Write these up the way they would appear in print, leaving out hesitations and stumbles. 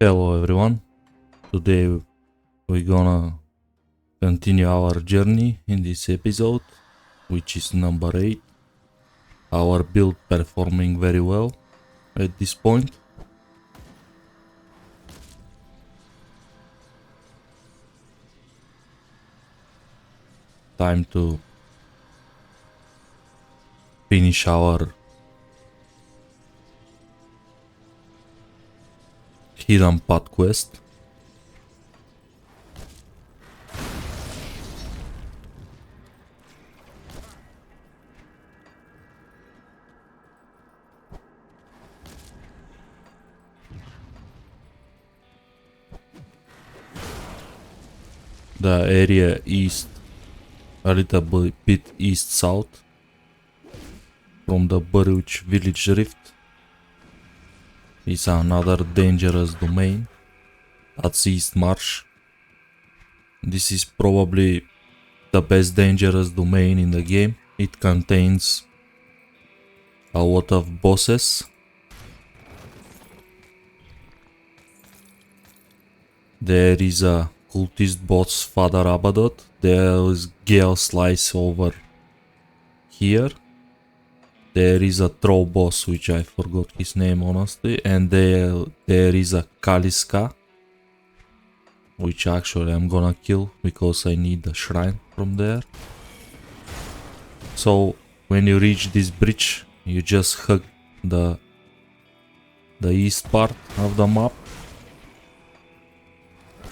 Hello everyone, today we're gonna continue our journey in this episode, which is number 8. Our build performing very well at this point. Time to finish our hidden path quest. The area east, a little bit east-south from the Barrowholm village rift, is another dangerous domain. That's East Marsh. This is probably the best dangerous domain in the game. It contains a lot of bosses. There is a cultist boss, Father Abaddon. There is Gale Slice over here. There is a troll boss, which I forgot his name honestly, and there is a Kaliska, which actually I'm gonna kill because I need a shrine from there. So when you reach this bridge, you just hug the east part of the map,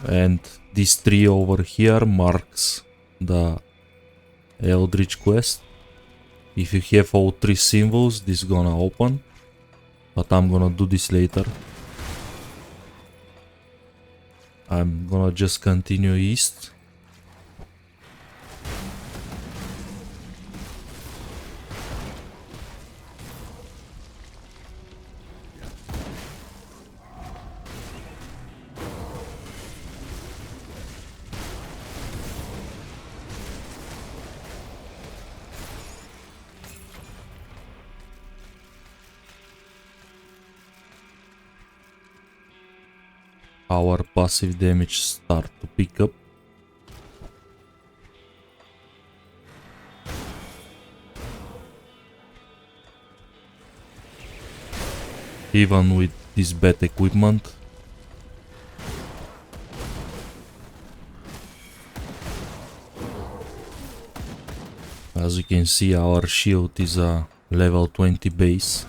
and this tree over here marks the Eldritch quest. If you have all 3 symbols, this is gonna open, but I'm gonna do this later. I'm gonna just continue east. Our passive damage start to pick up. Even with this bad equipment. As you can see, our shield is a level 20 base.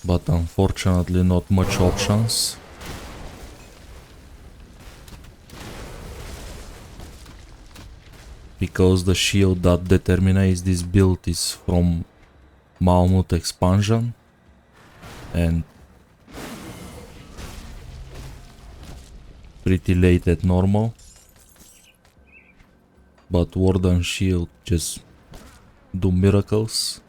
But unfortunately not much options. Because the shield that determines this build is from Malmut expansion and pretty late at normal. But Warden shield just do miracles.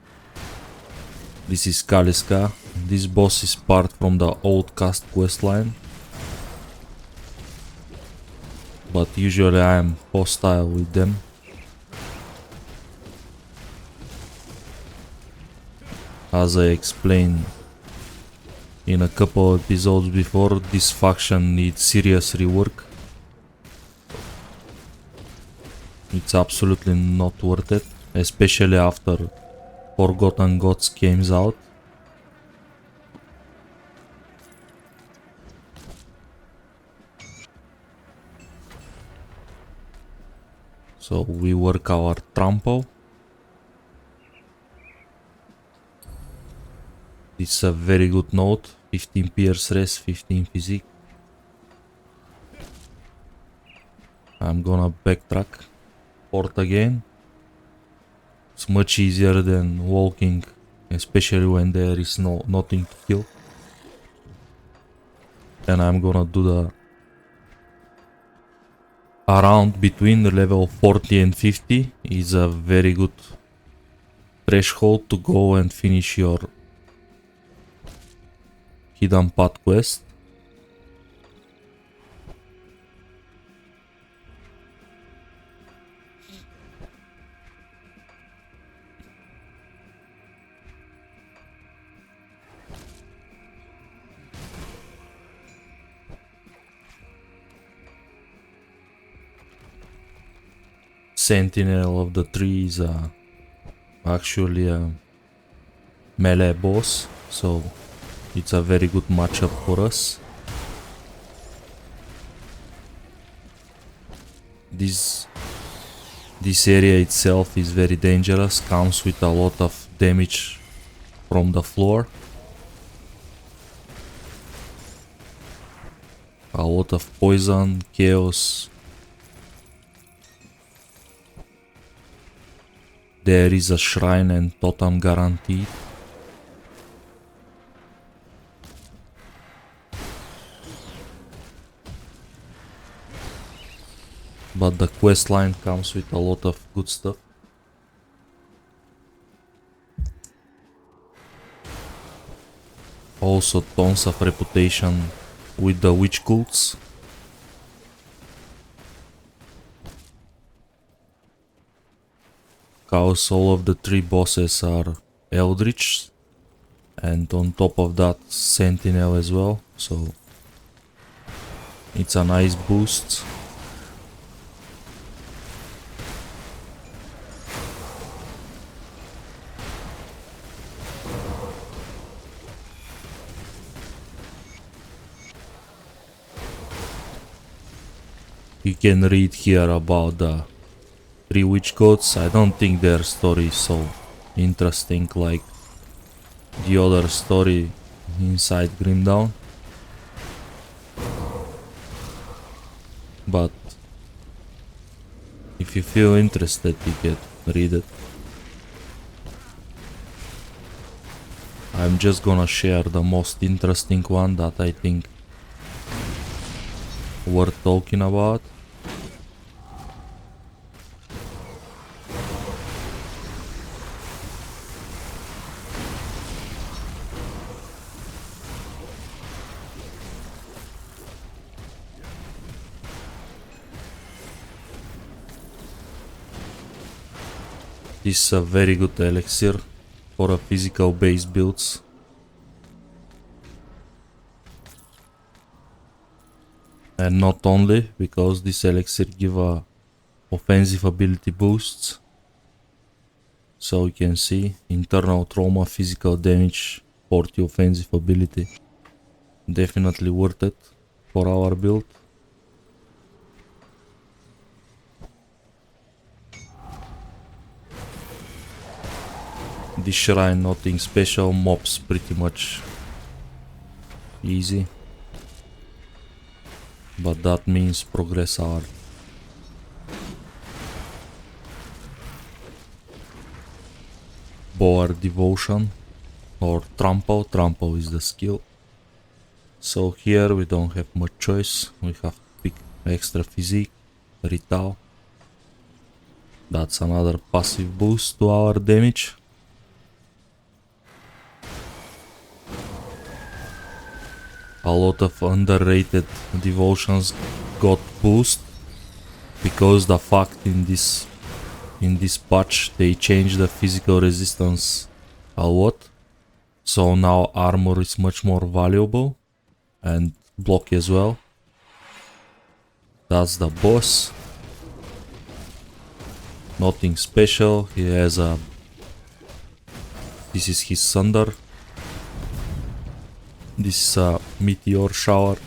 This is Kaliska. This boss is part from the old cast questline, but usually I am hostile with them. As I explained in a couple of episodes before, this faction needs serious rework. It's absolutely not worth it, especially after Forgotten Gods came out. So we work our trample. It's a very good note. 15 pierce res, 15 physique. I'm gonna backtrack. Port again. It's much easier than walking, especially when there is nothing to kill. And I'm gonna do the around between the level 40 and 50 is a very good threshold to go and finish your hidden path quest. Sentinel of the Tree is actually a melee boss, so it's a very good matchup for us. This area itself is very dangerous, comes with a lot of damage from the floor. A lot of poison, chaos. There is a shrine and totem guaranteed. But the quest line comes with a lot of good stuff. Also tons of reputation with the witch cults. Cause all of the 3 bosses are eldritch, and on top of that sentinel as well, so it's a nice boost. You can read here about the 3 witch gods. I don't think their story is so interesting like the other story inside Grimdown. But if you feel interested, you can read it. I'm just gonna share the most interesting one that I think worth talking about. This is a very good elixir for a physical base builds. And not only, because this elixir give a offensive ability boosts. So you can see internal trauma, physical damage, 40 offensive ability. Definitely worth it for our build. This shrine, nothing special, mobs pretty much easy. But that means progress hard. Boar devotion or trample. Trample is the skill. So here we don't have much choice. We have to pick extra physique, Rata. That's another passive boost to our damage. A lot of underrated devotions got boost because the fact in this patch they changed the physical resistance a lot. So now armor is much more valuable and block as well. That's the boss. Nothing special. He has a... This is his thunder. This is a meteor shower,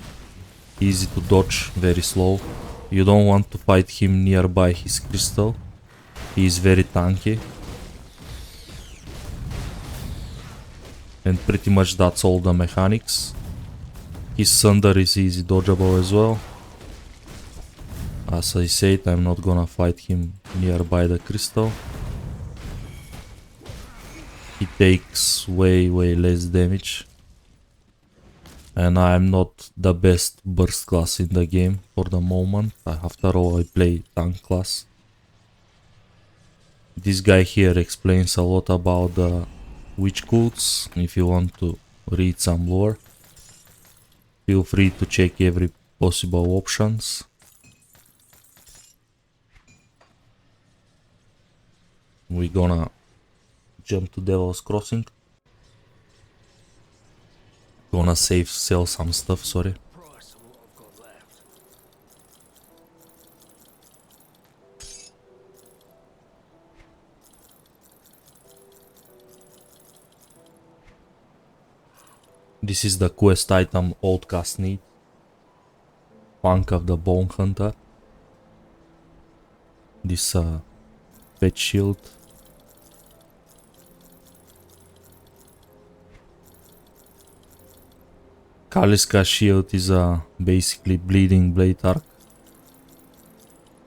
easy to dodge, very slow. You don't want to fight him nearby his crystal, he is very tanky. And pretty much that's all the mechanics. His thunder is easy dodgeable as well. As I said, I'm not gonna fight him nearby the crystal. He takes way less damage. And I'm not the best burst class in the game for the moment. After all, I play tank class. This guy here explains a lot about the witch cults. If you want to read some lore, feel free to check every possible options. We're gonna jump to Devil's Crossing. Gonna sell some stuff, sorry. This is the quest item Outcast need. Punk of the Bone Hunter. This pet shield. Kaliska shield is a basically bleeding blade arc.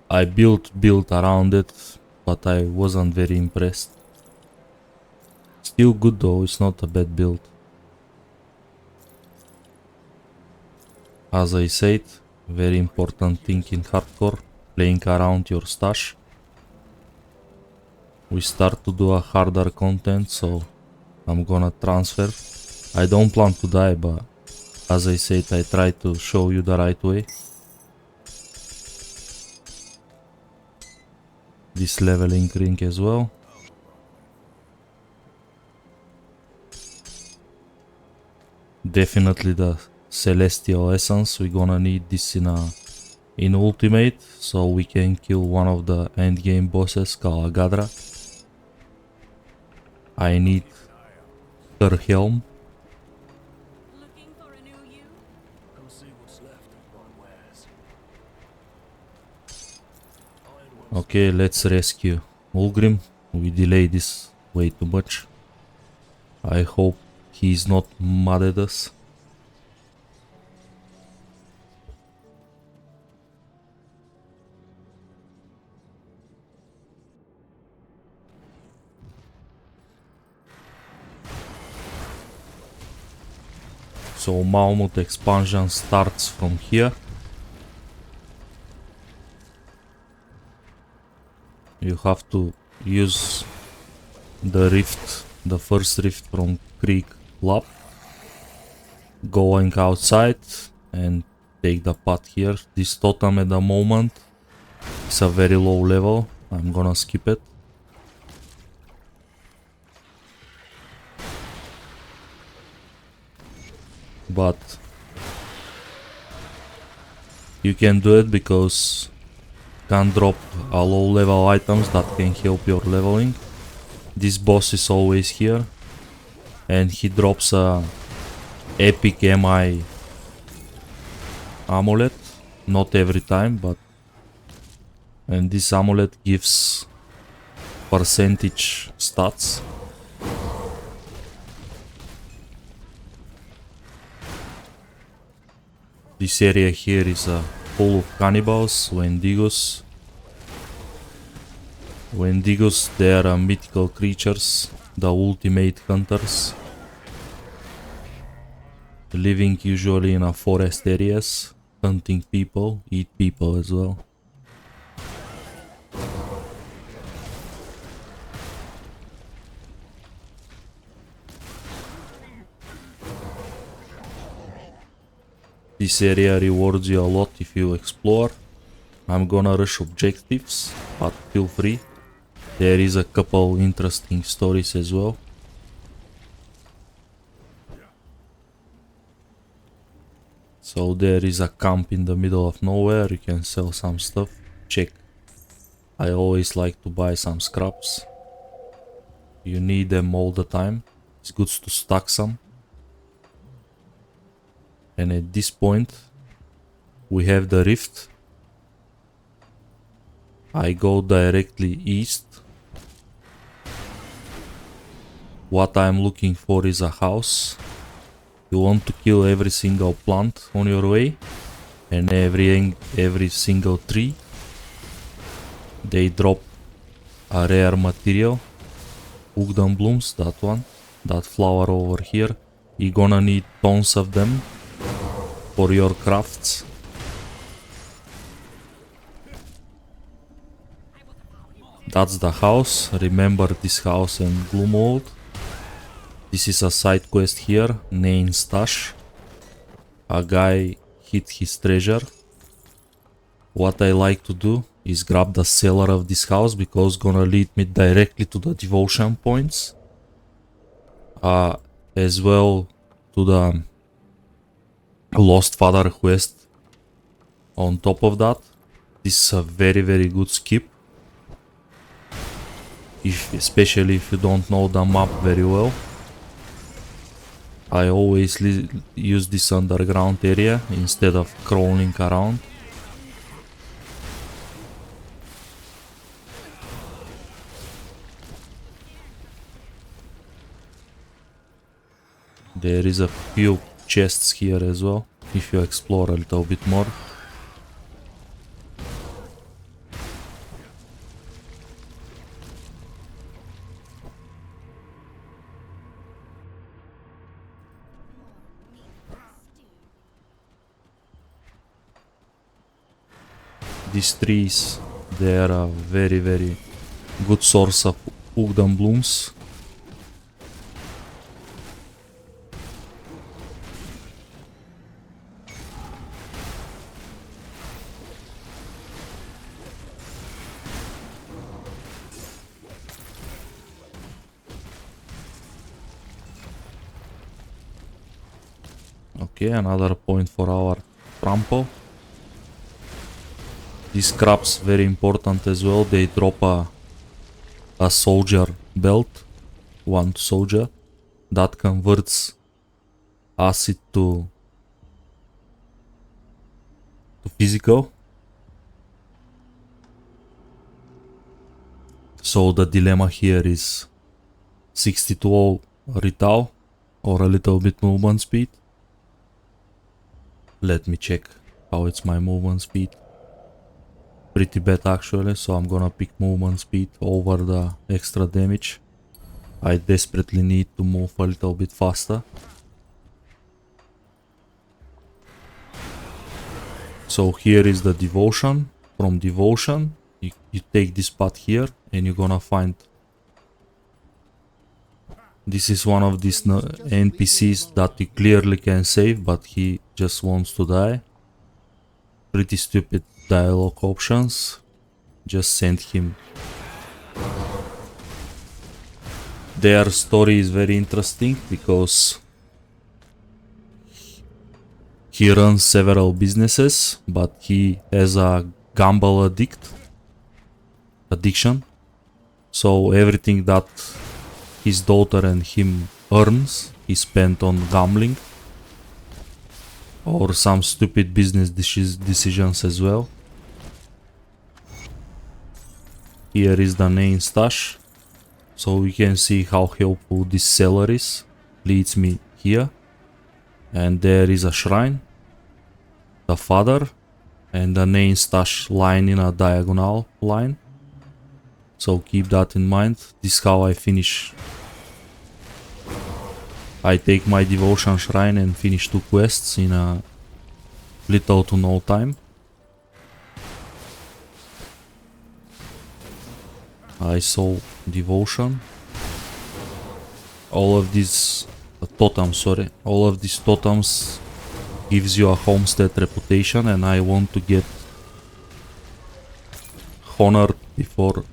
I built around it, but I wasn't very impressed. Still good though, it's not a bad build. As I said, very important thing in hardcore, playing around your stash. We start to do a harder content, so I'm gonna transfer. I don't plan to die, but as I said, I try to show you the right way. This leveling ring as well. Definitely the Celestial Essence, we're gonna need this in Ultimate, so we can kill one of the endgame bosses, Kalagadra. I need her helm. Okay, let's rescue Ulgrim. We delay this way too much. I hope he's not mad at us. So Malmut expansion starts from here. You have to use the rift, the first rift from Creek Lab. Going outside and take the path here. This totem at the moment is a very low level. I'm gonna skip it. But you can do it because you can drop a low level items that can help your leveling. This boss is always here and he drops a epic MI amulet, not every time, but and this amulet gives percentage stats. This area here is full of cannibals, Wendigos. Wendigos, they are mythical creatures, the ultimate hunters. Living usually in forest areas, hunting people, eat people as well. This area rewards you a lot if you explore. I'm gonna rush objectives, but feel free. There is a couple interesting stories as well. So there is a camp in the middle of nowhere, you can sell some stuff. Check. I always like to buy some scraps. You need them all the time. It's good to stack some. And at this point we have the rift. I go directly east. What I'm looking for is a house. You want to kill every single plant on your way and every single tree. They drop a rare material. Ugdan blooms, that one, that flower over here. You're gonna need tons of them for your crafts. That's the house. Remember this house and Gloomhold. This is a side quest here, Nain Stash. A guy hid his treasure. What I like to do is grab the cellar of this house because it's gonna lead me directly to the devotion points. As well to the Lost Father quest. On top of that, this is a very good skip. Especially if you don't know the map very well. I always use this underground area instead of crawling around. There is a few chests here as well, if you explore a little bit more. These trees, they are a very good source of Ugdan blooms. Okay, another point for our trample. These crabs very important as well. They drop a soldier belt, one soldier, that converts acid to physical. So the dilemma here is 62 retail or a little bit movement speed. Let me check how it's my movement speed. Pretty bad actually, so I'm gonna pick movement speed over the extra damage. I desperately need to move a little bit faster. So here is the devotion. From devotion, you take this path here and you're gonna find... This is one of these NPCs that you clearly can save, but he just wants to die. Pretty stupid dialogue options. Just send him. Their story is very interesting because he runs several businesses, but he has a gamble addiction. So everything that his daughter and him earns, he spent on gambling or some stupid business decisions as well. Here is the main stash, so we can see how helpful this cellar is. Leads me here, and there is a shrine, the father, and the main stash line in a diagonal line. So keep that in mind. This is how I finish. I take my devotion shrine and finish 2 quests in a little to no time. I saw devotion. All of these totems, all of these totems gives you a homestead reputation, and I want to get honored before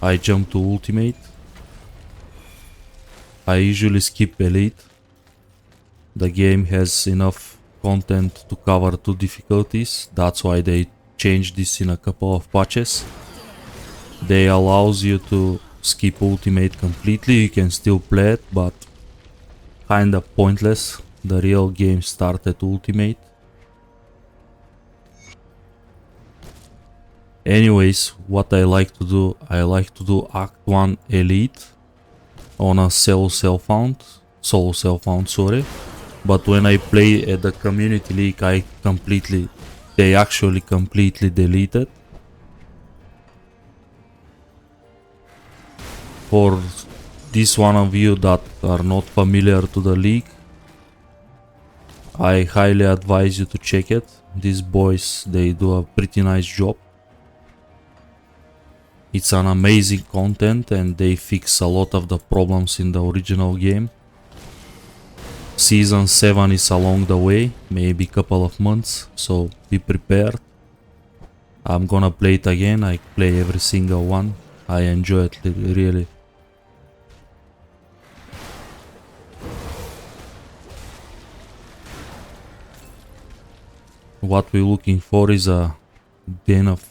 I jump to ultimate. I usually skip elite. The game has enough content to cover 2 difficulties. That's why they changed this in a couple of patches. They allows you to skip ultimate completely. You can still play it, but kinda pointless. The real game started ultimate. Anyways, what I like to do Act 1 Elite on a solo self-found, but when I play at the community league, they actually completely deleted. For this one of you that are not familiar to the league, I highly advise you to check it. These boys, they do a pretty nice job. It's an amazing content and they fix a lot of the problems in the original game. Season 7 is along the way, maybe couple of months, so be prepared. I'm gonna play it again. I play every single one. I enjoy it really. What we're looking for is a Den of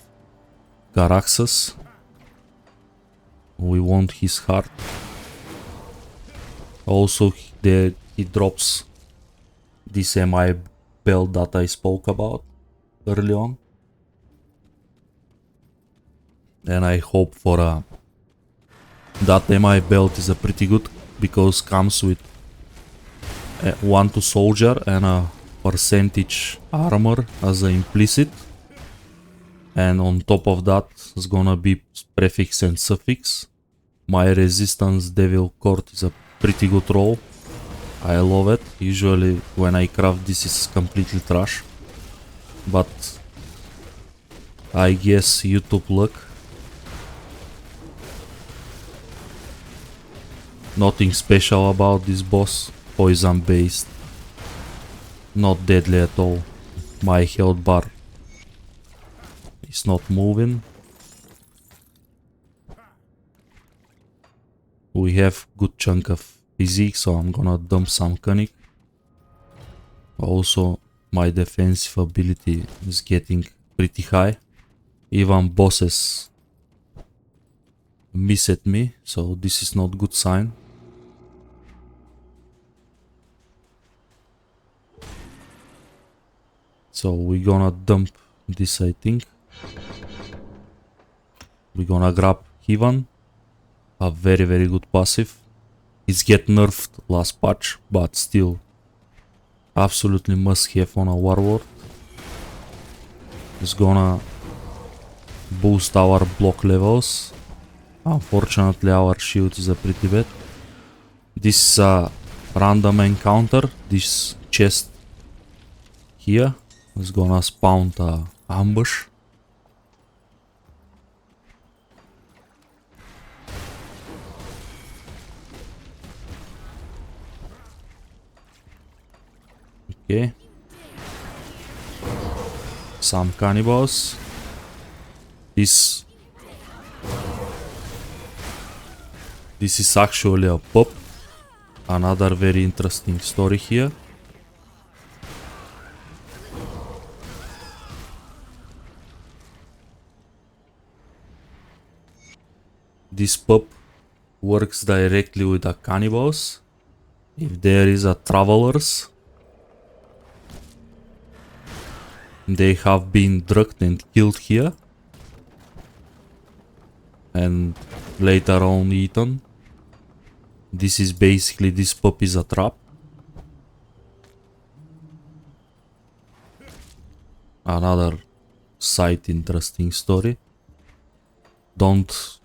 Caraxes. We want his heart. Also he drops this MI belt that I spoke about early on. And I hope for that MI belt is a pretty good, because comes with 1 to soldier and a percentage armor as a implicit. And on top of that is gonna be prefix and suffix. My resistance devil court is a pretty good roll. I love it. Usually when I craft this is completely trash. But I guess YouTube luck. Nothing special about this boss. Poison based. Not deadly at all. My health bar is not moving. We have good chunk of physique, so I'm gonna dump some cunning. Also, my defensive ability is getting pretty high. Even bosses miss at me, so this is not good sign. So we're gonna dump this, I think. We're gonna grab Hivan. A very good passive. It's get nerfed last patch, but still absolutely must have on a Warlord. It's gonna boost our block levels. Unfortunately our shield is a pretty bad. This is a random encounter. This chest here is gonna spawn a ambush. Okay. Some cannibals. This is actually a pup. Another very interesting story here. This pup works directly with the cannibals. If there is a travelers, they have been drugged and killed here, and later on eaten. This is basically, this pup is a trap. Another side interesting story. Don't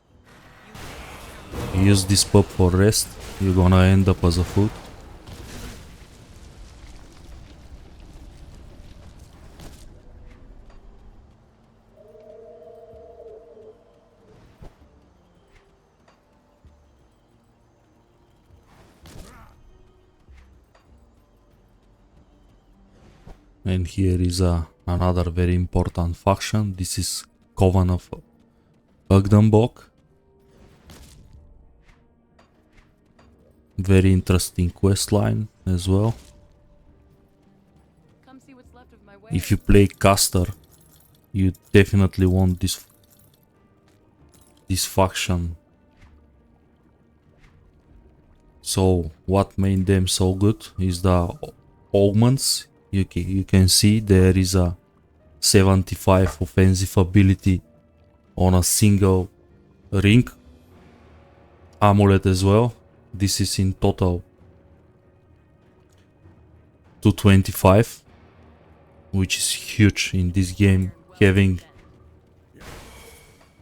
use this pup for rest, you're gonna end up as a food. And here is another very important faction. This is Coven of Ugdenbok. Very interesting quest line as well. If you play caster, you definitely want this faction. So what made them so good is the augments. You can see there is a 75 offensive ability on a single ring amulet as well. This is in total 225, which is huge in this game, having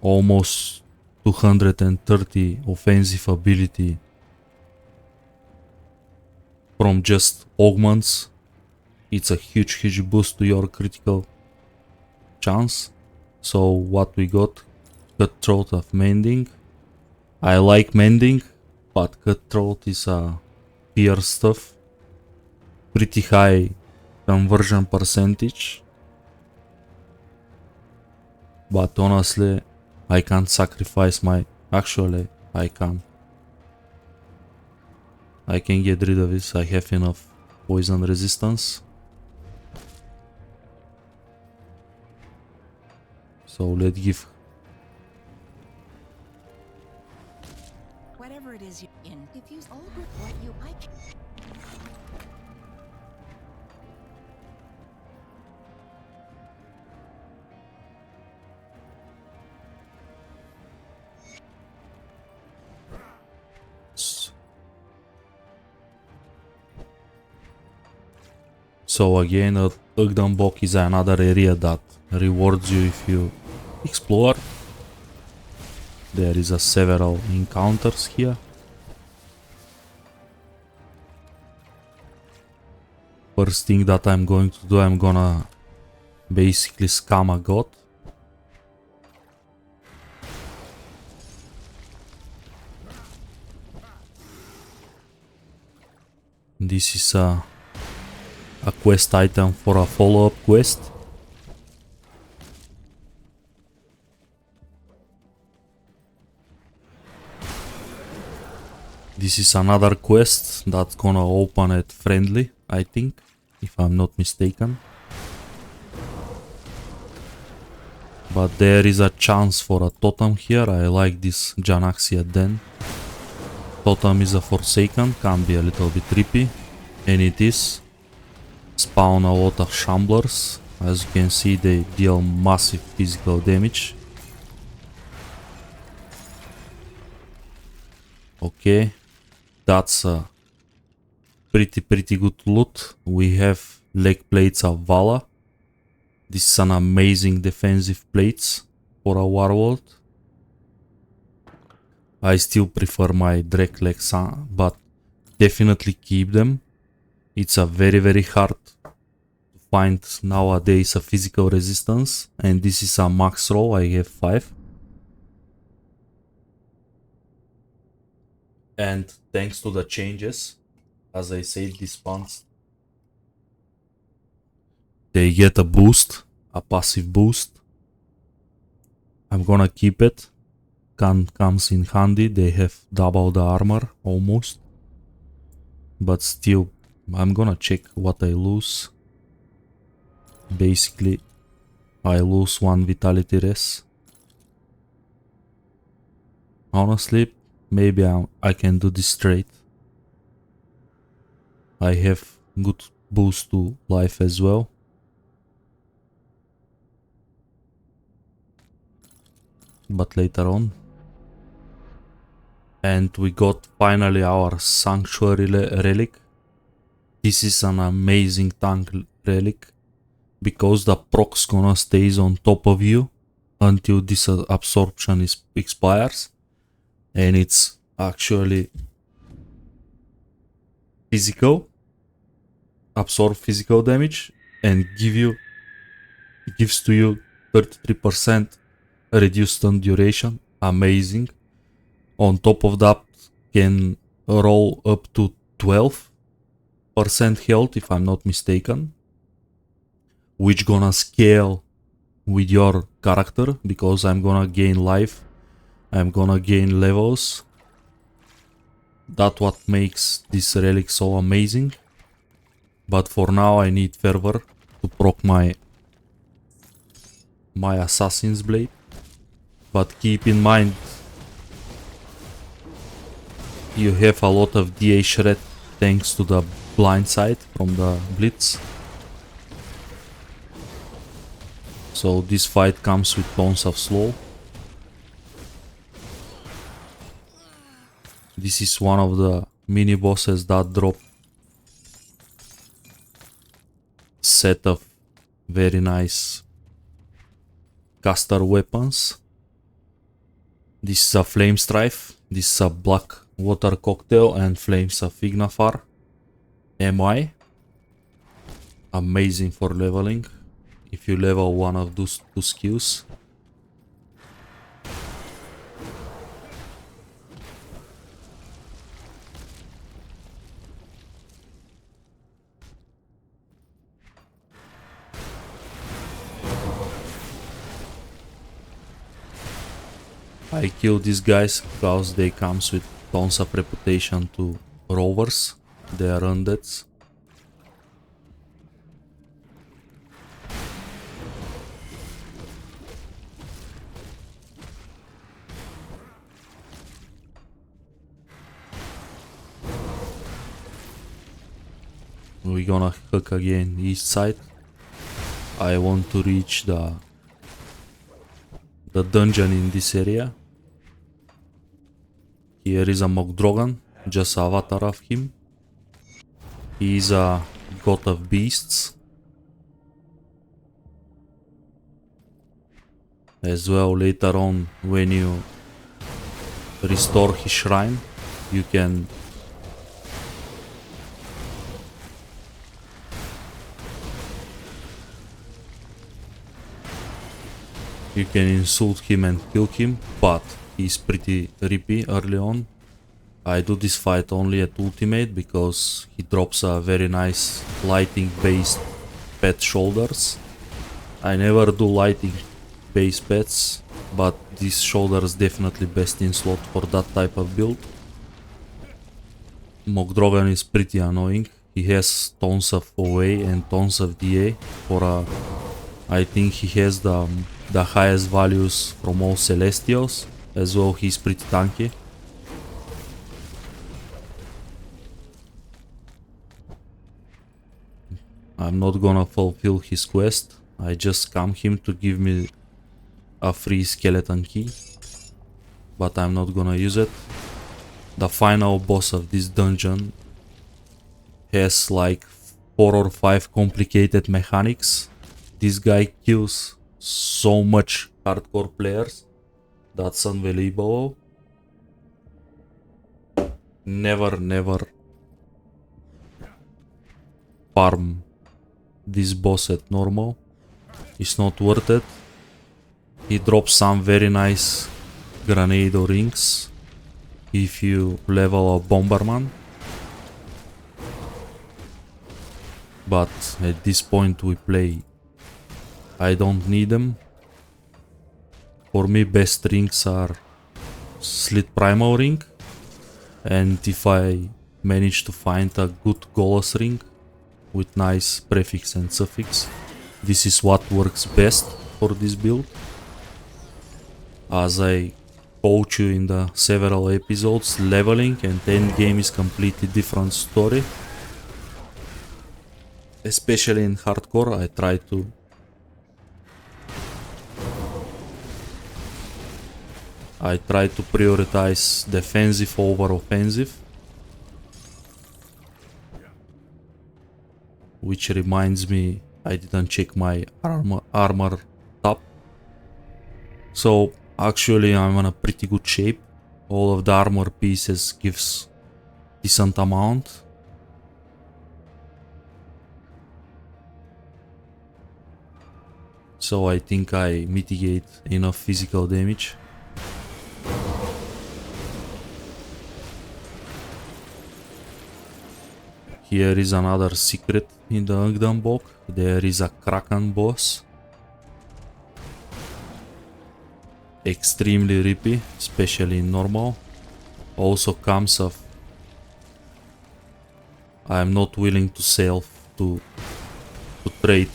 almost 230 offensive ability from just augments. It's a huge boost to your critical chance. So what we got? Cutthroat of Mending. I like Mending, but Cutthroat is a peer stuff. Pretty high conversion percentage. But honestly, I can't sacrifice my... Actually, I can. I can get rid of this. I have enough poison resistance. So let's give it is you in. If you all what you I can. So again, Ugdenbok is another area that rewards you if you explore. There is a several encounters here. First thing that I'm going to do, I'm gonna basically scam a god. This is a quest item for a follow-up quest. This is another quest that's gonna open at friendly, I think, if I'm not mistaken. But there is a chance for a totem here. I like this Janaxia Den. Totem is a Forsaken, can be a little bit trippy, and it is. Spawn a lot of Shamblers. As you can see, they deal massive physical damage. Okay, that's a pretty good loot. We have leg plates of Vala. This is an amazing defensive plates for a Warlord. I still prefer my Drake legs, but definitely keep them. It's a very hard to find nowadays a physical resistance, and this is a max roll. I have 5. And thanks to the changes, as I said, these pants, they get a boost, a passive boost. I'm gonna keep it. Comes in handy. They have double the armor almost. But still, I'm gonna check what I lose. Basically, I lose 1 vitality res. Honestly, maybe I can do this straight. I have good boost to life as well. But later on. And we got finally our Sanctuary relic. This is an amazing tank relic, because the proc's gonna stays on top of you until this absorption expires, and it's actually physical, absorb physical damage, and gives to you 33% reduced stun duration. Amazing. On top of that, can roll up to 12% health if I'm not mistaken, which gonna scale with your character, because I'm gonna gain life, I'm gonna gain levels. That's what makes this relic so amazing. But for now I need fervor to proc my assassin's blade. But keep in mind, you have a lot of DA shred thanks to the blind side from the blitz. So this fight comes with tons of slow. This is one of the mini bosses that drop set of very nice caster weapons. This is a Flame Strife. This is a Black Water Cocktail and Flames of Ignafar. MI. Amazing for leveling. If you level one of those 2 skills. I kill these guys because they comes with tons of reputation to rovers. They are undeads. We're gonna hook again east side. I want to reach the dungeon in this area. Here is a Mogdrogan, just avatar of him. He is a god of beasts. As well, later on, when you restore his shrine, you can insult him and kill him, but he's pretty rippy early on. I do this fight only at ultimate because he drops a very nice lighting based pet shoulders. I never do lighting based pets, but this shoulder is definitely best in slot for that type of build. Mogdrogan is pretty annoying. He has tons of OA and tons of DA for a... I think he has the highest values from all Celestials. As well, he's pretty tanky. I'm not gonna fulfill his quest. I just scam him to give me a free skeleton key, but I'm not gonna use it. The final boss of this dungeon has like 4 or 5 complicated mechanics. This guy kills so much hardcore players. That's unbelievable. Never farm this boss at normal. It's not worth it. He drops some very nice grenade rings if you level a Bomberman. But at this point we play. I don't need them. For me, best rings are Slit Primal Ring, and if I manage to find a good Golos ring with nice prefix and suffix, this is what works best for this build. As I told you in the several episodes, leveling and endgame is completely different story. Especially in hardcore, I try to prioritize defensive over offensive. Which reminds me, I didn't check my armor top. So actually I'm in a pretty good shape. All of the armor pieces gives decent amount. So I think I mitigate enough physical damage. Here is another secret in the Ungdom book. There is a Kraken boss. Extremely rippy, especially in normal. Also comes of... I am not willing to sell to trade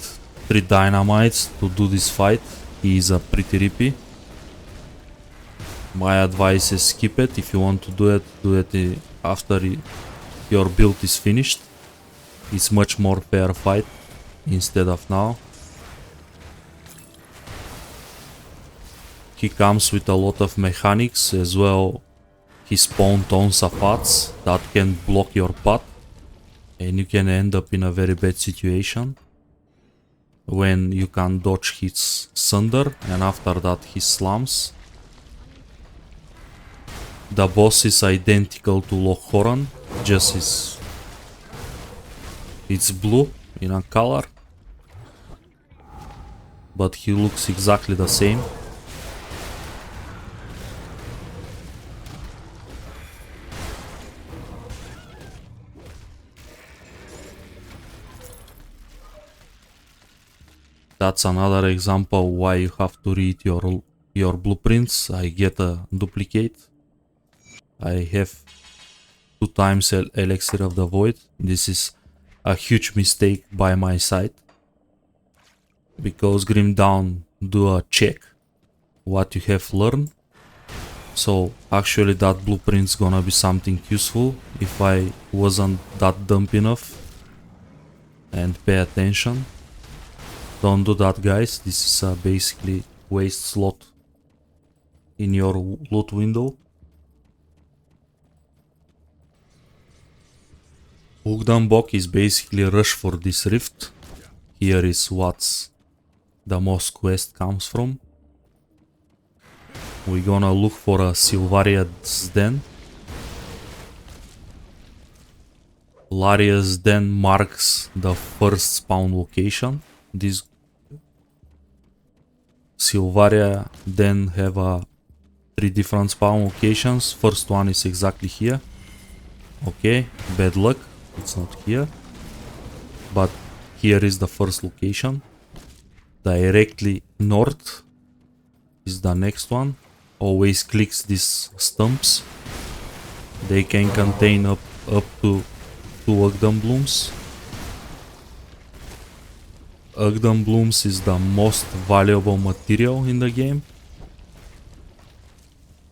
3 dynamites to do this fight. He is a pretty rippy. My advice is skip it. If you want to do it after your build is finished. It's much more fair fight instead of now. He comes with a lot of mechanics as well. He spawned tons of paths that can block your path, and you can end up in a very bad situation when you can dodge his Sunder and after that his slams. The boss is identical to Lochhoran, just it's blue in a color, but he looks exactly the same. That's another example why you have to read your blueprints. I get a duplicate. I have 2 times Elixir of the Void. This is a huge mistake by my side, because Grimdown do a check what you have learned. So actually that blueprint's gonna be something useful if I wasn't that dumb enough and pay attention. Don't do that, guys. This is basically waste slot in your loot window. Ugdambok is basically rush for this rift. Here is what's the most quest comes from. We're gonna look for a Sylvaria's Den. Laria's Den marks the first spawn location. This Sylvaria Den have 3 different spawn locations. First one is exactly here. Okay, bad luck, it's not here. But here is the first location. Directly north is the next one. Always clicks these stumps. They can contain up to 2 Ugdam Blooms. Ugdam Blooms is the most valuable material in the game.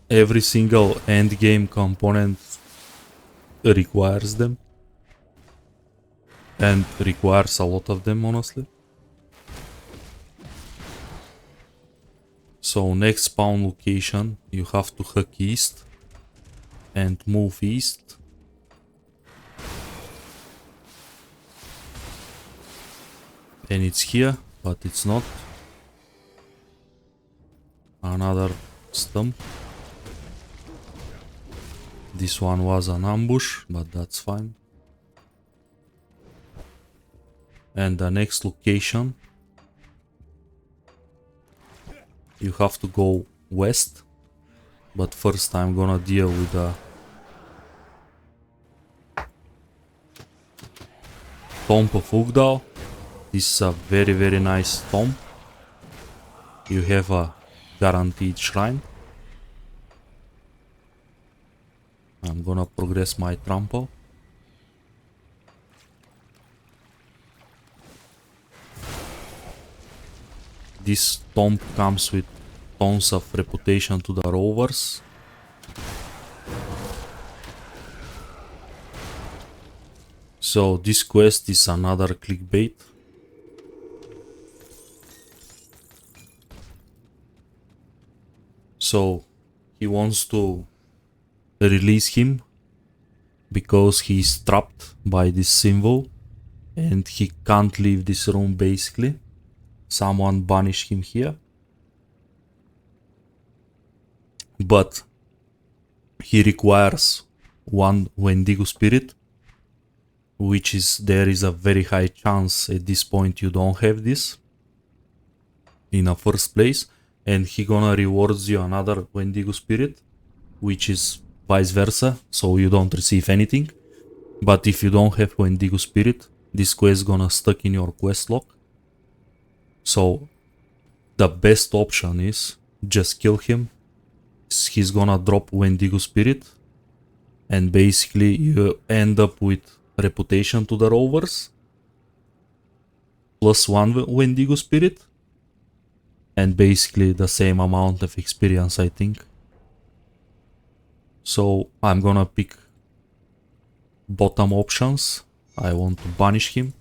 Every single endgame component requires them. And requires a lot of them, honestly. So next spawn location, you have to hack east and move east. And it's here, but it's not. Another stump. This one was an ambush, but that's fine. And the next location, you have to go west. But first I'm gonna deal with the Tomb of Ugdal. This is a very nice tomb. You have a guaranteed shrine. I'm gonna progress my trample. This tomb comes with tons of reputation to the rovers. So this quest is another clickbait. So he wants to release him because he's trapped by this symbol and he can't leave this room basically. Someone banished him here. But he requires 1 Wendigo spirit, which is, there is a very high chance at this point you don't have this in the first place. And he gonna rewards you another Wendigo spirit, which is vice versa, so you don't receive anything. But if you don't have Wendigo spirit, this quest gonna stuck in your quest log. So the best option is just kill him. He's gonna drop Wendigo spirit, and basically you end up with reputation to the rovers plus 1 Wendigo spirit, and basically the same amount of experience, I think. So I'm gonna pick bottom options. I want to banish him.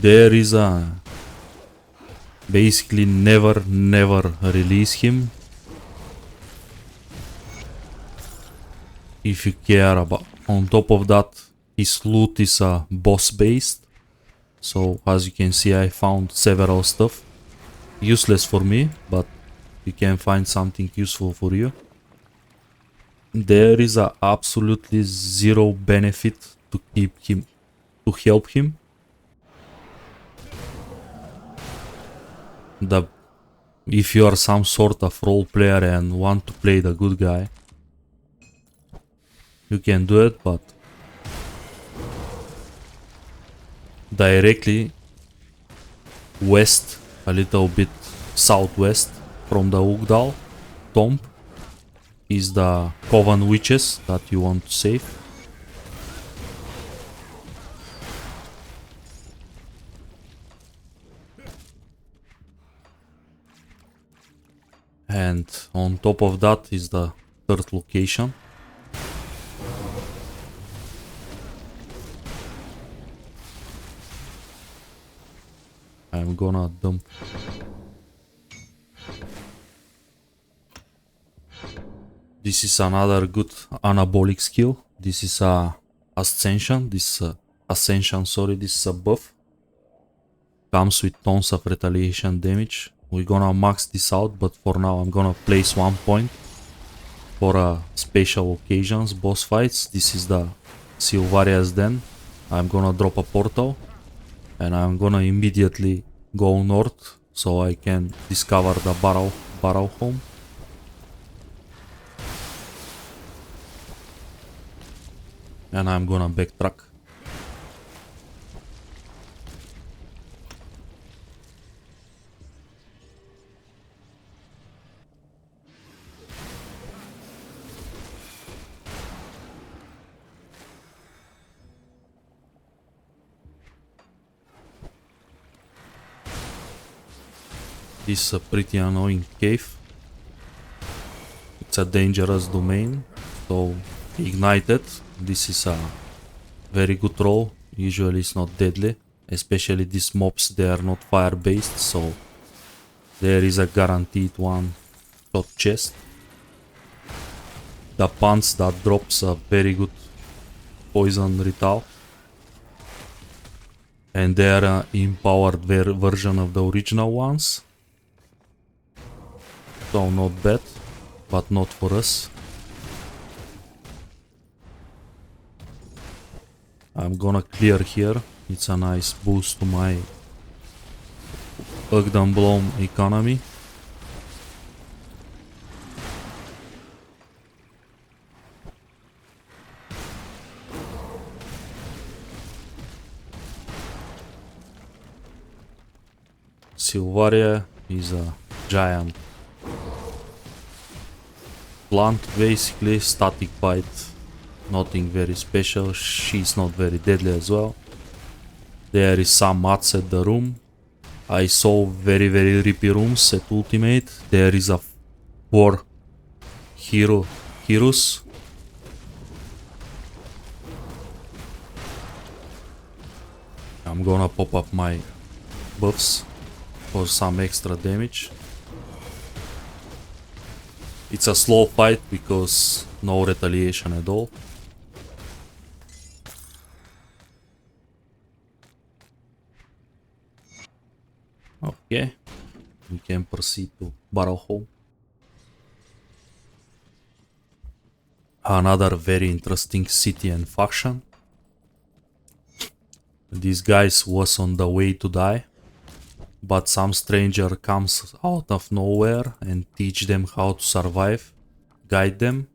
There is a basically never release him if you care about. On top of that, his loot is boss based. So as you can see, I found several stuff. Useless for me, but you can find something useful for you. There is absolutely zero benefit to keep him, to help him. If you are some sort of role player and want to play the good guy, you can do it, but directly west, a little bit southwest from the Ugdal tomb, is the Coven witches that you want to save. And on top of that is the third location. I'm gonna dump. This is another good anabolic skill. This is a ascension. Sorry, this is a buff. Comes with tons of retaliation damage. We're gonna max this out, but for now I'm gonna place 1 point for special occasions, boss fights. This is the Sylvaria's Den. I'm gonna drop a portal and I'm gonna immediately go north so I can discover the Barrowholm. And I'm gonna backtrack. This is a pretty annoying cave. It's a dangerous domain, so ignited. This is a very good roll. Usually it's not deadly, especially these mobs, they are not fire based, so there is a guaranteed one shot chest. The pants that drops a very good poison ritual, and they are an empowered version of the original ones, so not bad, but not for us. I'm gonna clear here. It's a nice boost to my Ugdenblom economy. Sylvaria is a giant plant, basically static bite. Nothing very special. She's not very deadly as well. There is some mats at the room. I saw very rippy rooms at ultimate. There is a 4 heroes. I'm gonna pop up my buffs for some extra damage. It's a slow fight because no retaliation at all. Okay, we can proceed to Barrowholm. Another very interesting city and faction. These guys was on the way to die, but some stranger comes out of nowhere and teach them how to survive, guide them.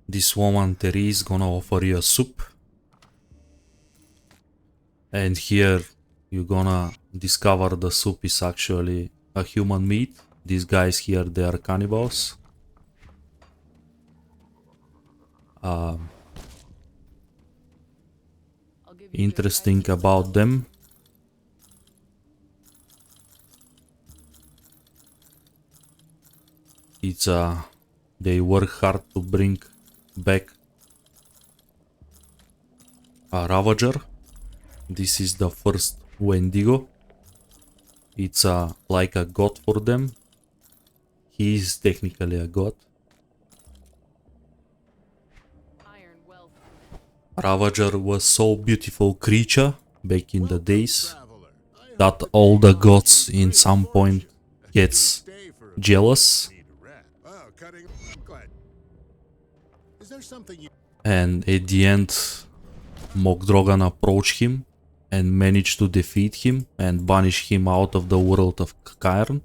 This woman Terry is gonna offer you a soup, and here you're gonna discover the soup is actually a human meat. These guys here, they are cannibals. Interesting about them. It's they work hard to bring back a Ravager. This is the first Wendigo. It's like a god for them. He is technically a god. Ravager was so beautiful creature back in the days that all the gods in some point gets jealous. And at the end, Mogdrogan approached him and managed to defeat him and banish him out of the world of Cairn.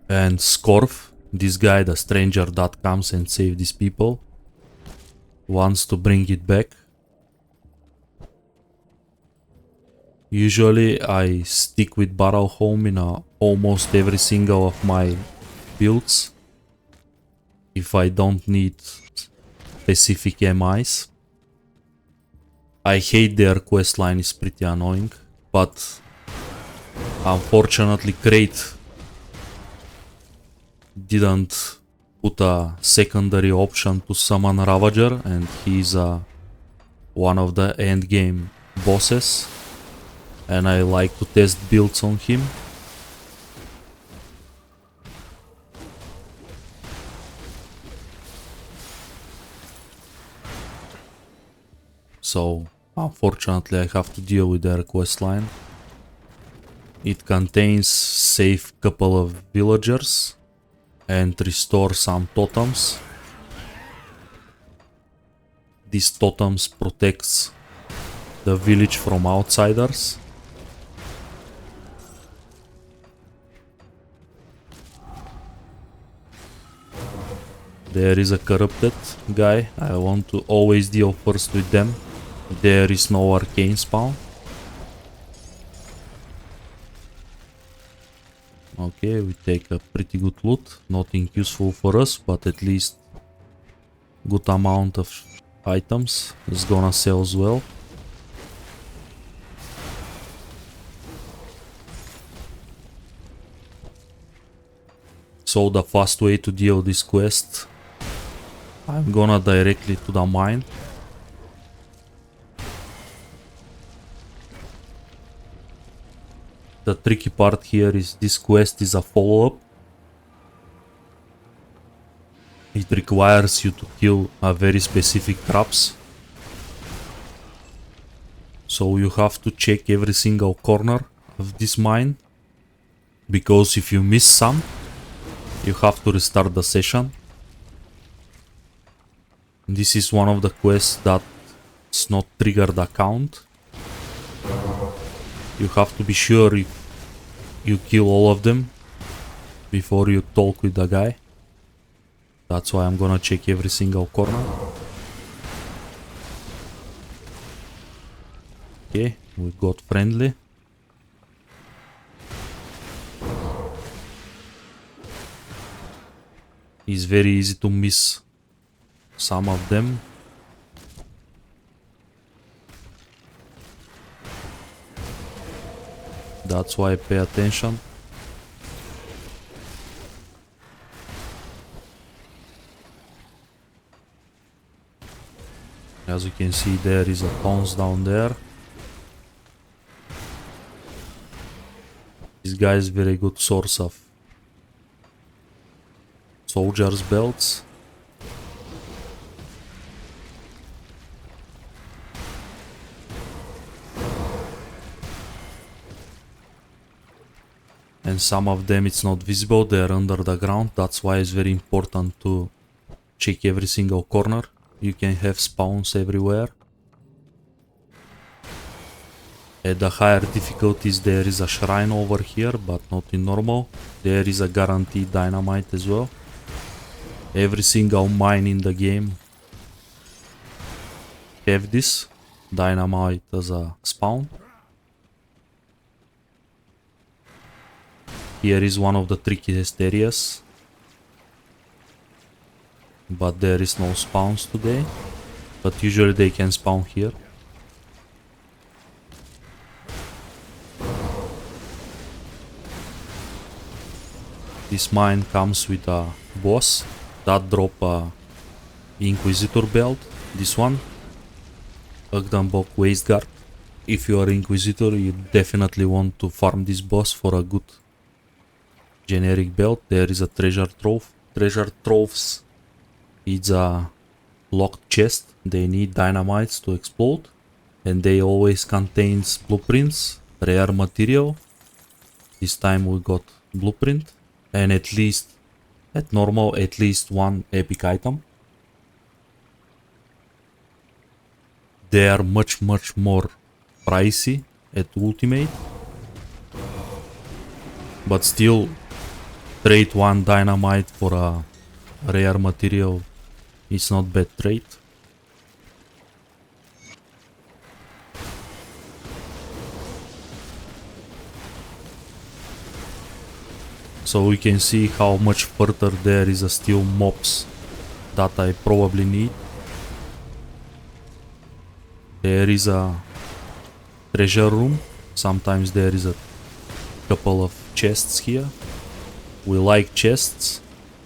And Skorf, this guy, the stranger that comes and saves these people, wants to bring it back. Usually I stick with Barrowholm in almost every single of my builds if I don't need specific MIs. I hate their questline, is pretty annoying, but unfortunately Crate didn't put a secondary option to summon Ravager, and he's a one of the end game bosses, and I like to test builds on him. So unfortunately I have to deal with their quest line. It contains save couple of villagers and restore some totems. These totems protects the village from outsiders. There is a corrupted guy. I want to always deal first with them. There is no arcane spawn. Okay, we take a pretty good loot. Nothing useful for us, but at least good amount of items is gonna sell as well. So the fast way to deal this quest, I'm gonna directly to the mine. The tricky part here is this quest is a follow-up. It requires you to kill a very specific traps. So you have to check every single corner of this mine, because if you miss some, you have to restart the session. This is one of the quests that's not triggered account. You have to be sure you kill all of them before you talk with the guy. That's why I'm gonna check every single corner. Okay, we got friendly. It's very easy to miss some of them. That's why I pay attention. As you can see, there is a tons down there. This guy is very good source of soldiers' belts. And some of them it's not visible, they're under the ground. That's why it's very important to check every single corner. You can have spawns everywhere. At the higher difficulties there is a shrine over here, but not in normal. There is a guaranteed dynamite as well. Every single mine in the game have this dynamite as a spawn. Here is one of the trickiest areas, but there is no spawns today, but usually they can spawn here. This mine comes with a boss that drop a Inquisitor belt, this one, Agdanbok Wasteguard. If you are Inquisitor, you definitely want to farm this boss for a good generic belt. There is a treasure trove. Treasure troves, it's a locked chest. They need dynamites to explode, and they always contains blueprints, rare material. This time we got blueprint, and at least at normal at least one epic item. They are much more pricey at ultimate, but still trade one dynamite for a rare material is not bad trade. So we can see how much further there is a still mobs that I probably need. There is a treasure room. Sometimes there is a couple of chests here. We like chests,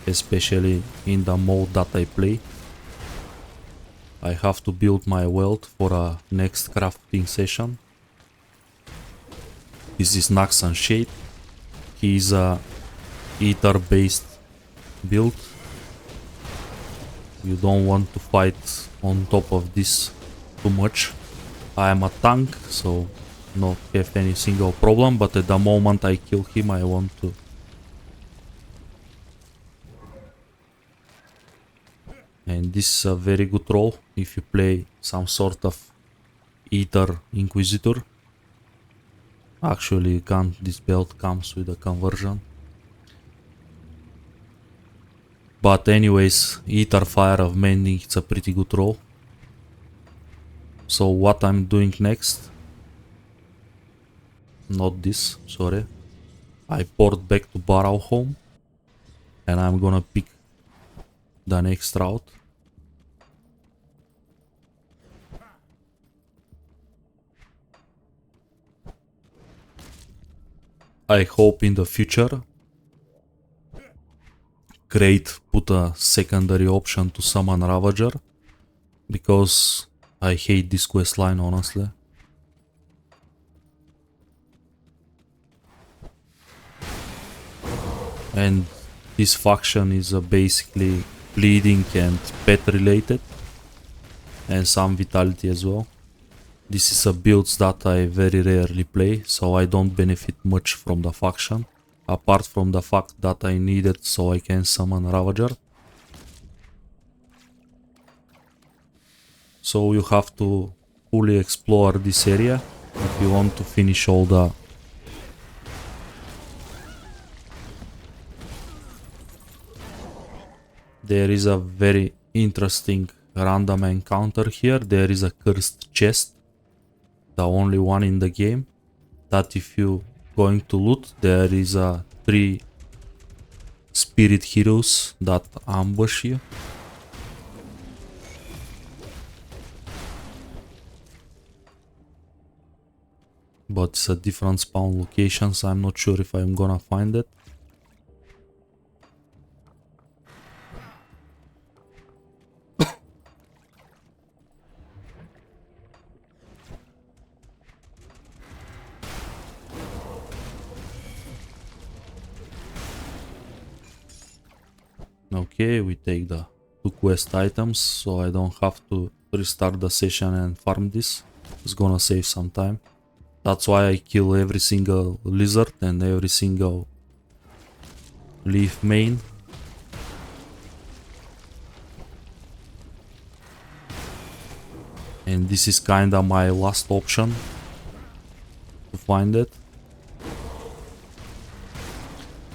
especially in the mode that I play. I have to build my wealth for a next crafting session. This is Nax and Shade. He is a ether based build. You don't want to fight on top of this too much. I am a tank, so not have any single problem, but at the moment I kill him, I want to. And this is a very good role if you play some sort of Ether Inquisitor. Actually, this belt comes with a conversion. But anyways, Ether Fire of Mending, it's a pretty good role. So what I'm doing next, not this, sorry. I port back to Barrowholm and I'm gonna pick the next route. I hope in the future Great put a secondary option to summon Ravager, because I hate this quest line, honestly. And this faction is basically bleeding and pet related, and some vitality as well. This is a build that I very rarely play, so I don't benefit much from the faction, apart from the fact that I need it so I can summon Ravager. So you have to fully explore this area if you want to finish all the There is a very interesting random encounter here. There is a cursed chest, the only one in the game, that if you going to loot, there is a 3 spirit heroes that ambush you. But it's a different spawn location, so I'm not sure if I'm gonna find it. Okay, we take the 2 quest items, so I don't have to restart the session and farm this. It's gonna save some time. That's why I kill every single lizard and every single leaf main. And this is kinda my last option to find it.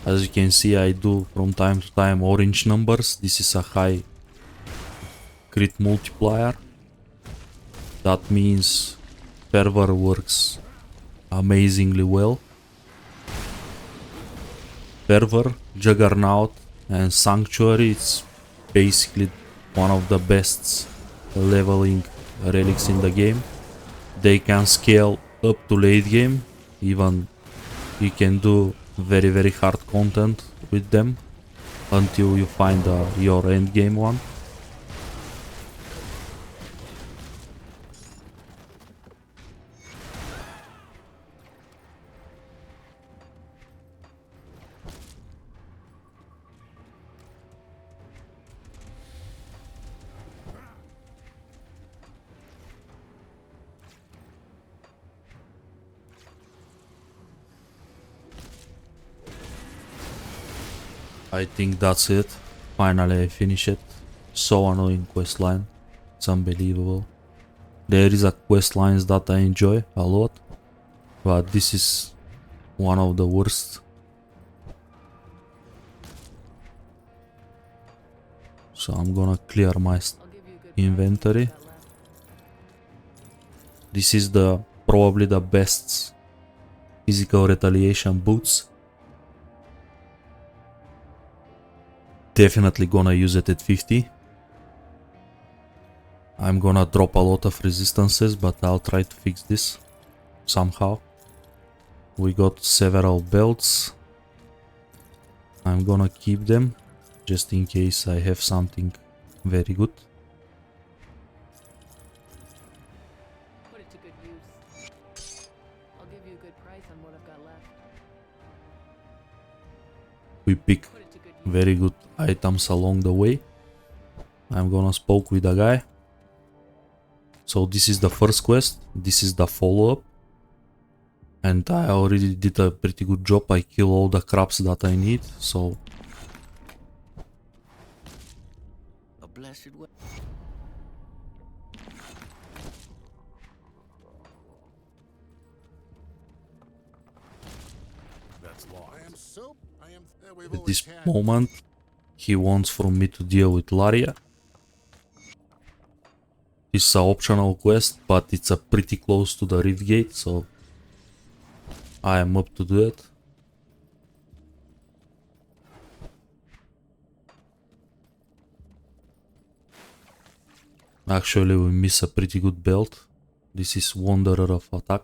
As you can see, I do from time to time orange numbers. This is a high crit multiplier. That means Fervor works amazingly well. Fervor, Juggernaut and Sanctuary, it's basically one of the best leveling relics in the game. They can scale up to late game, even you can do very hard content with them until you find your end game one. I think that's it. Finally I finish it. So annoying quest line. It's unbelievable. There is a quest lines that I enjoy a lot, but this is one of the worst. So I'm gonna clear my inventory. This is probably the best physical retaliation boots. Definitely gonna use it at 50. I'm gonna drop a lot of resistances, but I'll try to fix this somehow. We got several belts. I'm gonna keep them just in case I have something very good. we pick very good items along the way. I'm gonna spoke with a guy. So this is the first quest, this is the follow-up. And I already did a pretty good job, I kill all the crabs that I need, so... A blessed way. That's law. At this moment, he wants from me to deal with Laria. It's an optional quest, but it's a pretty close to the Rift Gate, so I am up to do it. Actually, we miss a pretty good belt. This is Wanderer of Attack.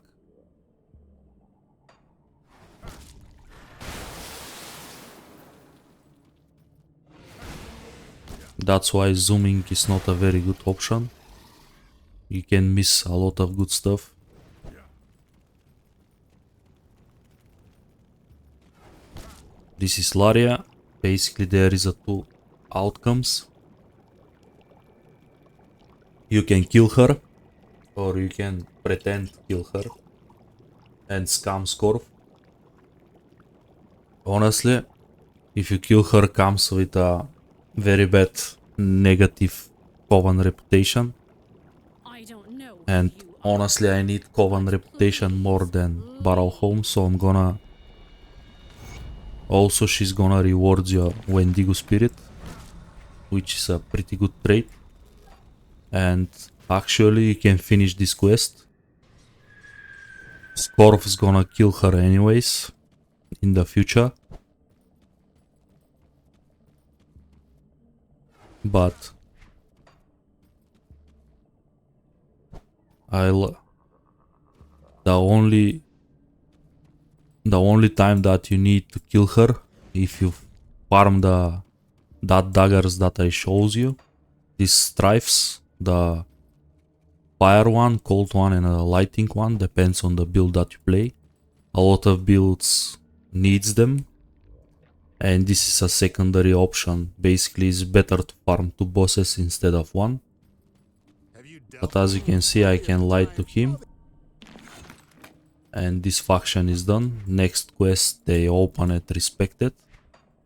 That's why zooming is not a very good option. You can miss a lot of good stuff. This is Laria. Basically there is a two outcomes. You can kill her, or you can pretend kill her and scam Scorf. Honestly, if you kill her, comes with a very bad negative Coven reputation. And honestly, I need Coven reputation more than Barrowholm, so I'm gonna... Also, she's gonna reward your Wendigo Spirit, which is a pretty good trait. And actually, you can finish this quest. Scorf's gonna kill her anyways, in the future. But... The only time that you need to kill her, if you farm that daggers that I shows you, these strifes, the fire one, cold one and a lighting one, depends on the build that you play. A lot of builds needs them, and this is a secondary option. Basically, it's better to farm 2 bosses instead of 1. But as you can see, I can lie to him. And this faction is done. Next quest, they open it, respected.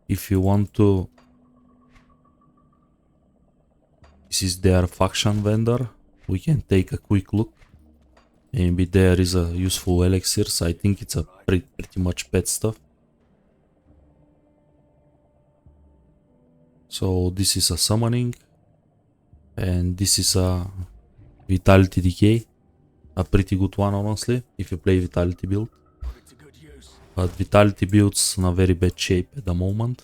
If you want to... This is their faction vendor. We can take a quick look. Maybe there is a useful elixirs. I think it's a pretty much pet stuff. So this is a summoning. And this is a Vitality Decay. A pretty good one, honestly, if you play Vitality build. But Vitality build's in a very bad shape at the moment.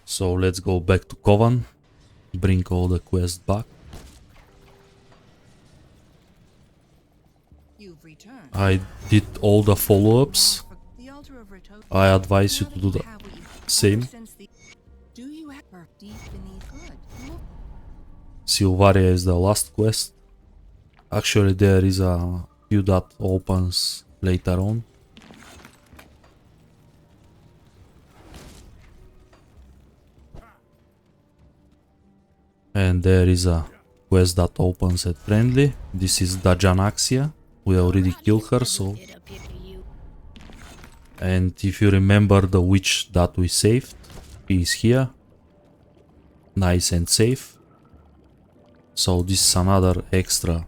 So let's go back to Coven, bring all the quests back. I did all the follow-ups. I advise you to do the same. Silvaria is the last quest. Actually, there is a few that opens later on. And there is a quest that opens at friendly. This is Dajanaxia. We already killed her, so... And if you remember the witch that we saved, he is here. Nice and safe. So this is another extra,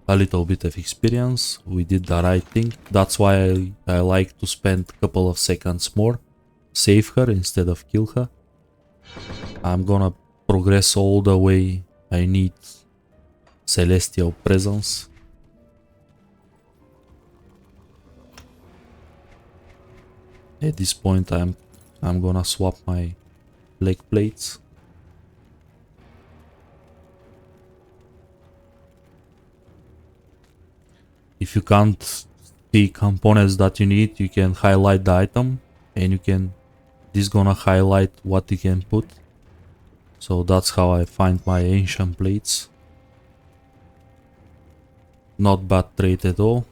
a little bit of experience. We did the right thing. That's why I like to spend a couple of seconds more. Save her instead of kill her. I'm gonna progress all the way. I need Celestial Presence. At this point I'm gonna swap my leg plates. If you can't see components that you need, you can highlight the item and you can... This gonna highlight what you can put. So that's how I find my ancient plates. Not bad trade at all.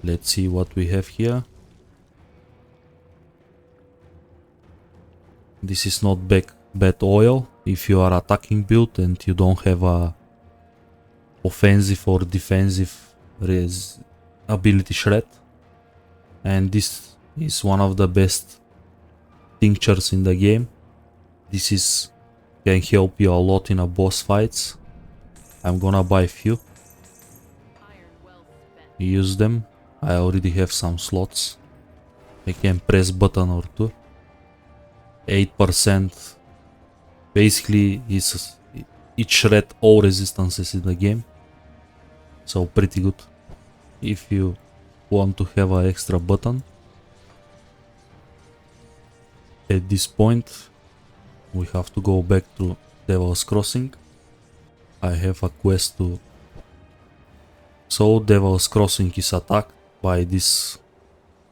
Let's see what we have here. This is not bad oil if you are attacking build and you don't have a offensive or defensive ability shred. And this is one of the best tinctures in the game. This is can help you a lot in a boss fights. I'm gonna buy a few. Use them. I already have some slots. I can press button or two. 8%. Basically, it shred all resistances in the game. So pretty good. If you want to have an extra button. At this point, we have to go back to Devil's Crossing. I have a quest to... So Devil's Crossing is attacked by this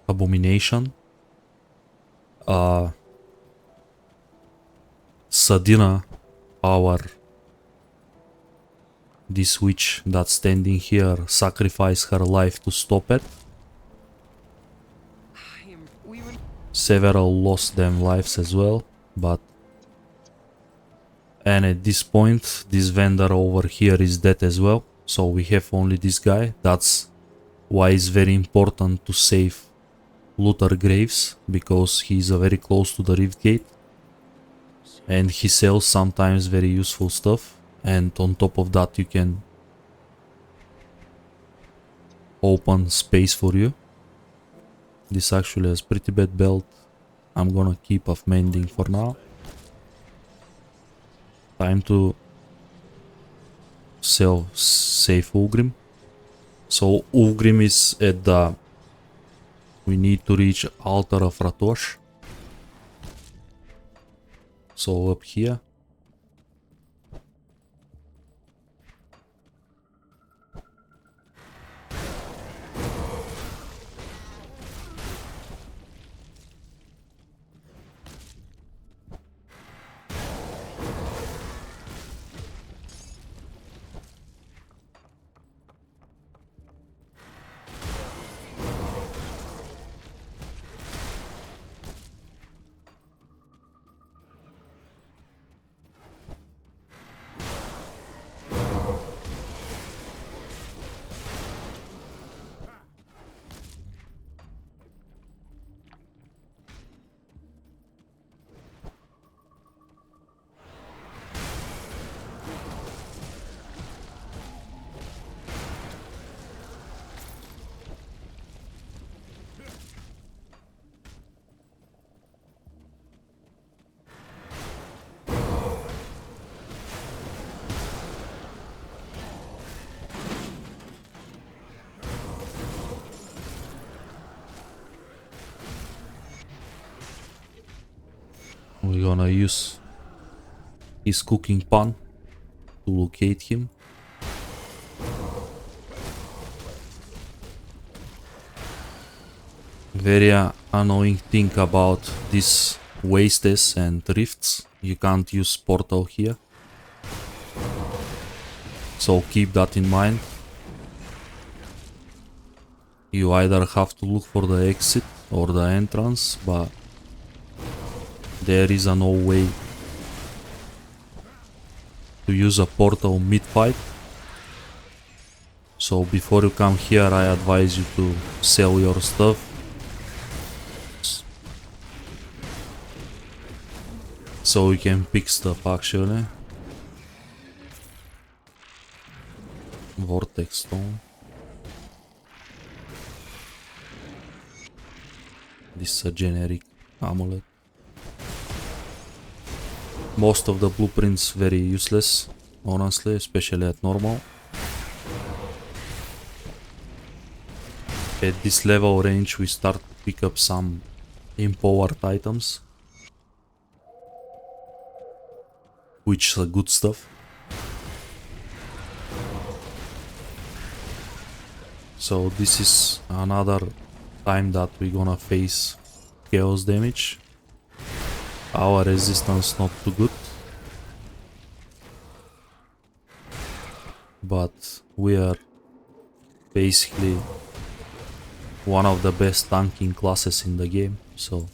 abomination. Sadina, this witch that's standing here, sacrificed her life to stop it. Several lost them lives as well, but... And at this point, this vendor over here is dead as well. So we have only this guy. That's why it's very important to save Luther Graves, because he's very close to the Rift Gate. And he sells sometimes very useful stuff. And on top of that, you can open space for you. This actually has pretty bad belt. I'm gonna keep off mending for now. Time to save Ulgrim. So Ulgrim is at the... We need to reach Altar of Ratosh. So up here. We're gonna use his cooking pan to locate him. Very annoying thing about these wastes and rifts, you can't use portal here. So keep that in mind. You either have to look for the exit or the entrance, but there is no way to use a portal mid-fight. So before you come here, I advise you to sell your stuff. So you can pick stuff actually. Vortex stone. This is a generic amulet. Most of the blueprints very useless, honestly, especially at normal. At this level range we start to pick up some empowered items, which is good stuff. So this is another time that we're gonna face chaos damage. Our resistance not too good. But we are basically one of the best tanking classes in the game, so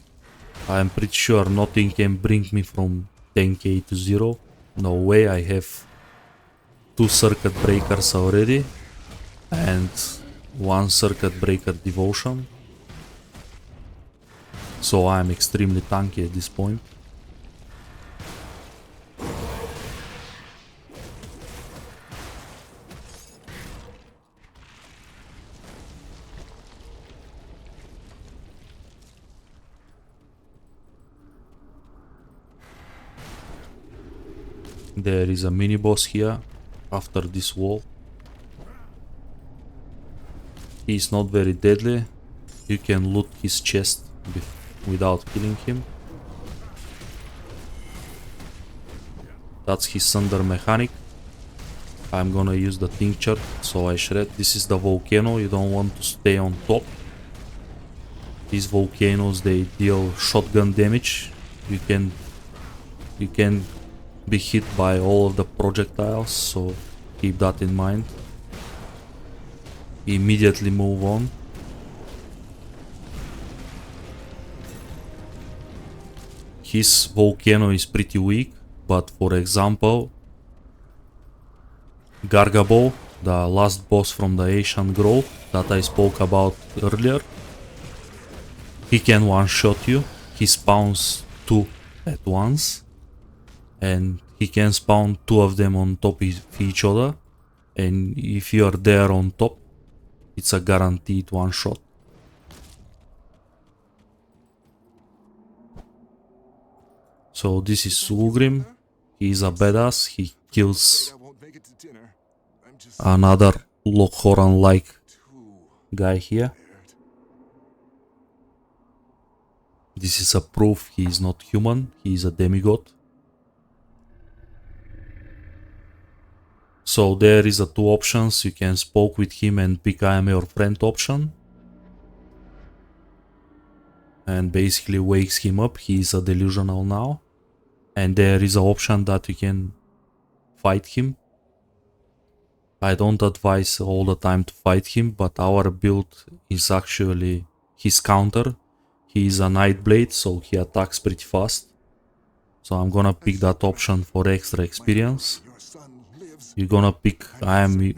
I am pretty sure nothing can bring me from 10k to 0. No way, I have 2 circuit breakers already and 1 circuit breaker devotion. So I am extremely tanky at this point. There is a mini boss here after this wall. He is not very deadly. You can loot his chest without killing him. That's his thunder mechanic. I'm gonna use the tincture, so I shred. This is the volcano, you don't want to stay on top. These volcanoes, they deal shotgun damage. You can be hit by all of the projectiles, so keep that in mind. Immediately move on. His volcano is pretty weak, but for example, Gargabo, the last boss from the Asian Grove that I spoke about earlier, he can one-shot you. He spawns 2 at once, and he can spawn 2 of them on top of each other, and if you are there on top, it's a guaranteed one-shot. So this is Ulgrim. He is a badass. He kills another Lockhoran-like guy here. This is a proof he is not human, he is a demigod. So there is a 2 options. You can spoke with him and pick I am your friend option. And basically wakes him up, he is a delusional now. And there is an option that you can fight him. I don't advise all the time to fight him, but our build is actually his counter. He is a Nightblade, so he attacks pretty fast. So I'm gonna pick that option for extra experience. You're gonna pick I am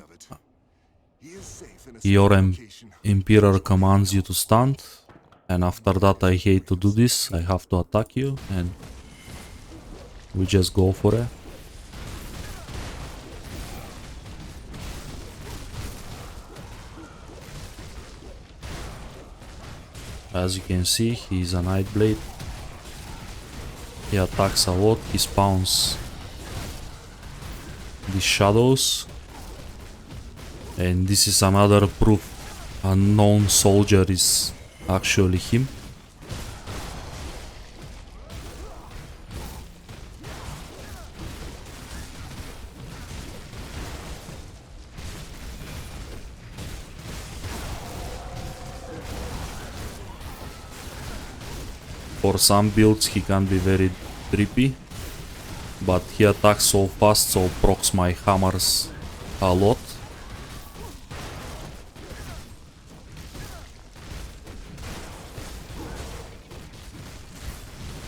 your Emperor commands you to stand. And after that I hate to do this, I have to attack you and we just go for it. As you can see, he is a Nightblade. He attacks a lot, he spawns these shadows. And this is another proof unknown soldier is actually him. For some builds he can be very trippy, but he attacks so fast, so procs my hammers a lot.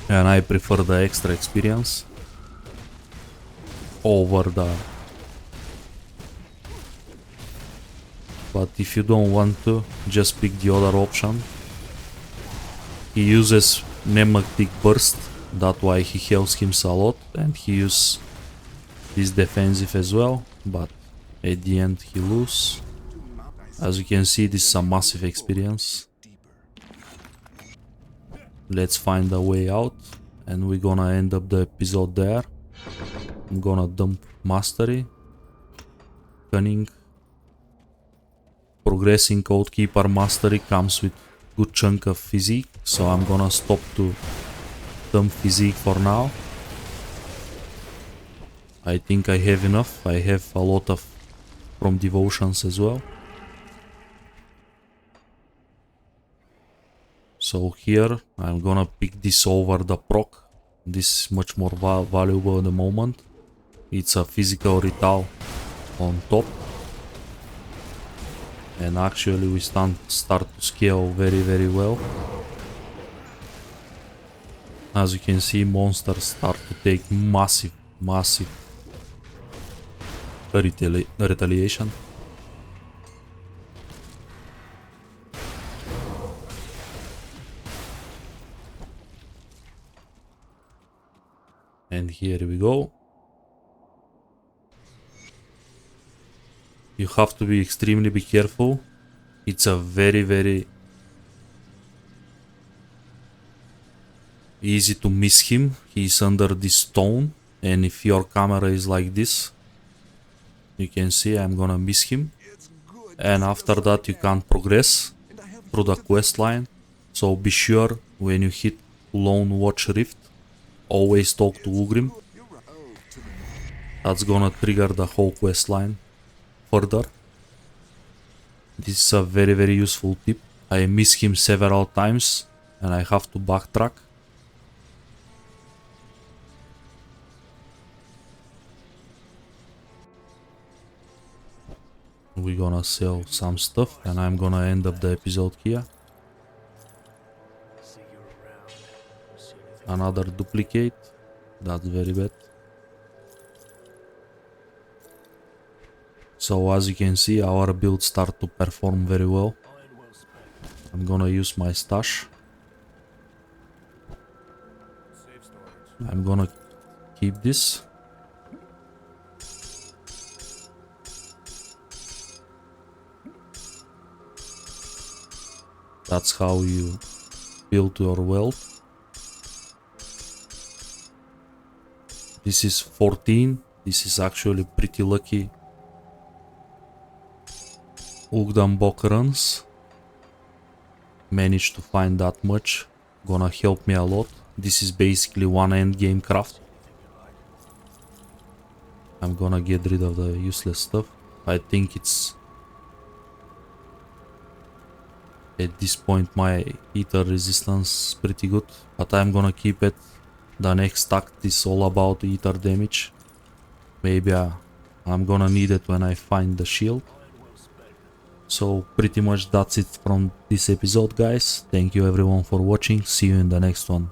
And I prefer the extra experience over the... But if you don't want to, just pick the other option. He uses Pneumatic Burst, that's why he heals himself a lot, and he uses this defensive as well, but at the end he loses. As you can see, this is a massive experience. Let's find a way out, and we're gonna end up the episode there. I'm gonna dump Mastery, Cunning. Progressing Codekeeper Mastery comes with good chunk of physique, so I'm gonna stop to dump physique for now. I think I have enough. I have a lot of from devotions as well. So here I'm gonna pick this over the proc. This is much more valuable at the moment. It's a physical retail on top. And actually we start to scale very well. As you can see, monsters start to take massive retaliation. And here we go. You have to be extremely careful. It's a very easy to miss him. He's under this stone, and if your camera is like this, you can see I'm gonna miss him. And after that you can't progress through the quest line. So be sure when you hit Lone Watch Rift, always talk to Ugrim. That's gonna trigger the whole quest line further. This is a very useful tip. I miss him several times and I have to backtrack. We're gonna sell some stuff and I'm gonna end up the episode here. Another duplicate. That's very bad. So as you can see, our builds start to perform very well. I'm gonna use my stash. I'm gonna keep this. That's how you build your wealth. This is 14. This is actually pretty lucky. Ugdambok runs. Managed to find that much. Gonna help me a lot. This is basically one endgame craft. I'm gonna get rid of the useless stuff. I think it's... At this point my ether resistance is pretty good. But I'm gonna keep it. The next act is all about ether damage. Maybe I'm gonna need it when I find the shield. So pretty much that's it from this episode, guys. Thank you everyone for watching. See you in the next one.